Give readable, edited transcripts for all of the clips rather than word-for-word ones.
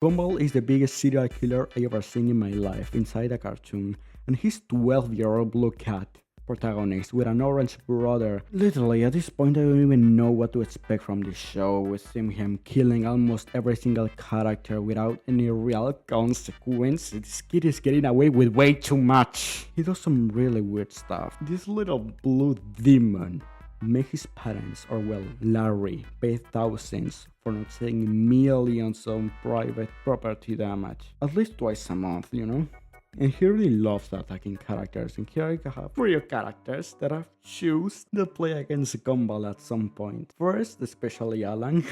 Gumball is the biggest serial killer I ever seen in my life inside a cartoon, and his 12-year-old blue cat protagonist with an orange brother. Literally, at this point I don't even know what to expect from this show, with seeing him killing almost every single character without any real consequence. This kid is getting away with way too much. He does some really weird stuff. This little blue demon made his parents, or well, Larry, pay thousands for not saying millions on private property damage. At least twice a month, you know? And he really loves attacking characters, and here I have three characters that I've choose to play against Gumball at some point. First, especially Alan.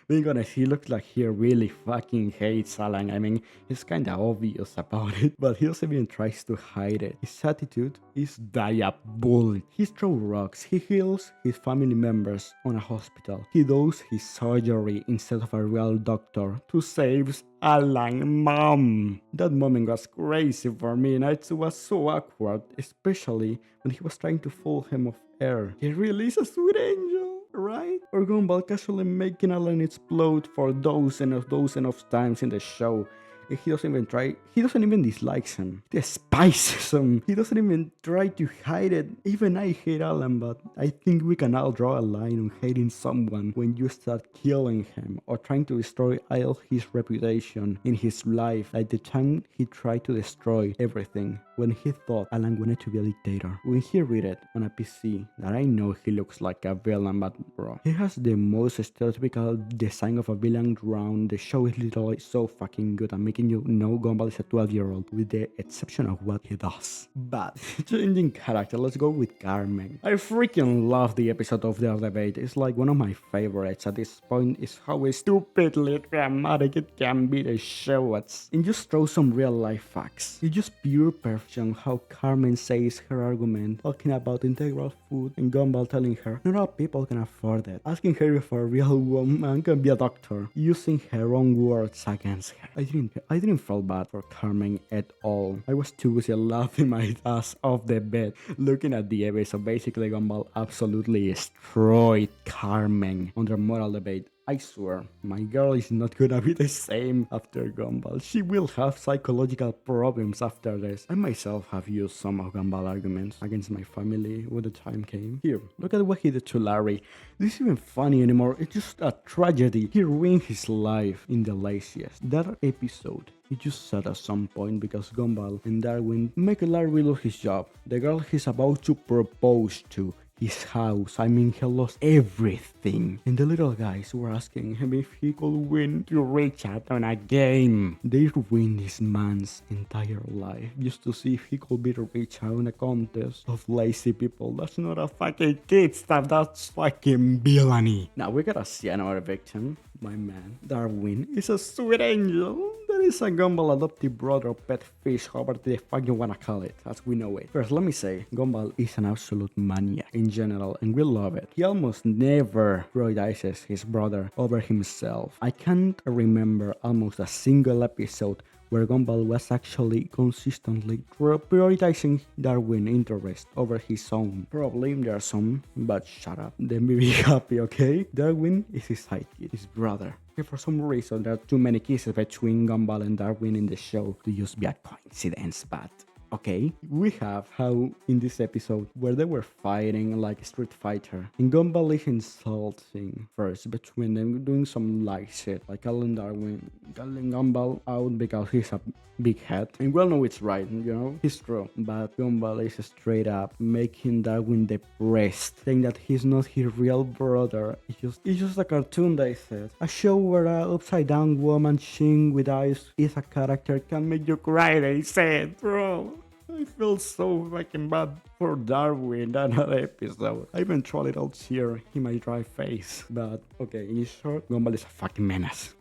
Being honest, he looks like he really fucking hates Alan. I mean, it's kinda obvious about it, but he also even tries to hide it. His attitude is diabolical. He throws rocks, he heals his family members on a hospital. He does his surgery instead of a real doctor to save Alan's mom. That moment was crazy for me, and it was so awkward, especially when he was trying to fool him off air. He really is a sweet angel, right? Or Gumball casually making Alan explode for dozens of times in the show. He doesn't even dislike him. He despises him. He doesn't even try to hide it. Even I hate Alan, but I think we can all draw a line on hating someone when you start killing him or trying to destroy all his reputation in his life. Like the time he tried to destroy everything when he thought Alan wanted to be a dictator. When he read it on a PC, that I know he looks like a villain, but bro, he has the most stereotypical design of a villain around. The show is literally so fucking good at making you know Gumball is a 12-year-old, with the exception of what he does. But changing character, let's go with Carmen. I freaking love the episode of their debate. It's like one of my favorites at this point. Is how stupidly dramatic it can be, the show. And just throw some real life facts. It's just pure perfection how Carmen says her argument, talking about integral food, and Gumball telling her not all people can afford it, asking her if a real woman can be a doctor, using her own words against her. I didn't feel bad for Carmen at all. I was too busy laughing my ass off the bed looking at the episode. Basically, Gumball absolutely destroyed Carmen on their moral debate. I swear, my girl is not gonna be the same after Gumball. She will have psychological problems after this. I myself have used some of Gumball arguments against my family when the time came. Here, look at what he did to Larry. This isn't even funny anymore, it's just a tragedy. He ruined his life in the laziest. That episode, it just sad at some point because Gumball and Darwin make Larry lose his job. The girl he's about to propose to, his house, I mean, he lost everything. And the little guys were asking him if he could win to reach out on a game. They ruined this man's entire life just to see if he could be reached out in a contest of lazy people. That's not a fucking kid stuff, that's fucking villainy. Now we gotta see another victim. My man, Darwin, is a sweet angel. That is a Gumball adoptive brother or pet fish, however the fuck you wanna call it, as we know it. First, let me say, Gumball is an absolute maniac in general, and we love it. He almost never prioritizes his brother over himself. I can't remember almost a single episode where Gumball was actually consistently prioritizing Darwin's interest over his own. Probably there are some, but shut up. Then be happy, okay? Darwin is his sidekick, his brother. And for some reason, there are too many kisses between Gumball and Darwin in the show to just be a coincidence, but okay, we have how in this episode where they were fighting like Street Fighter, and Gumball is insulting first between them, doing some like shit, like calling Gumball out because he's a big head. And we all know it's right, you know, it's true, but Gumball is straight up making Darwin depressed, saying that he's not his real brother. It's just a cartoon, they said. A show where a upside down woman sing with eyes is a character can make you cry, they said, bro. I feel so fucking bad for Darwin that episode. I even trolled it out here in my dry face. But okay, in short, Gumball is a fucking menace.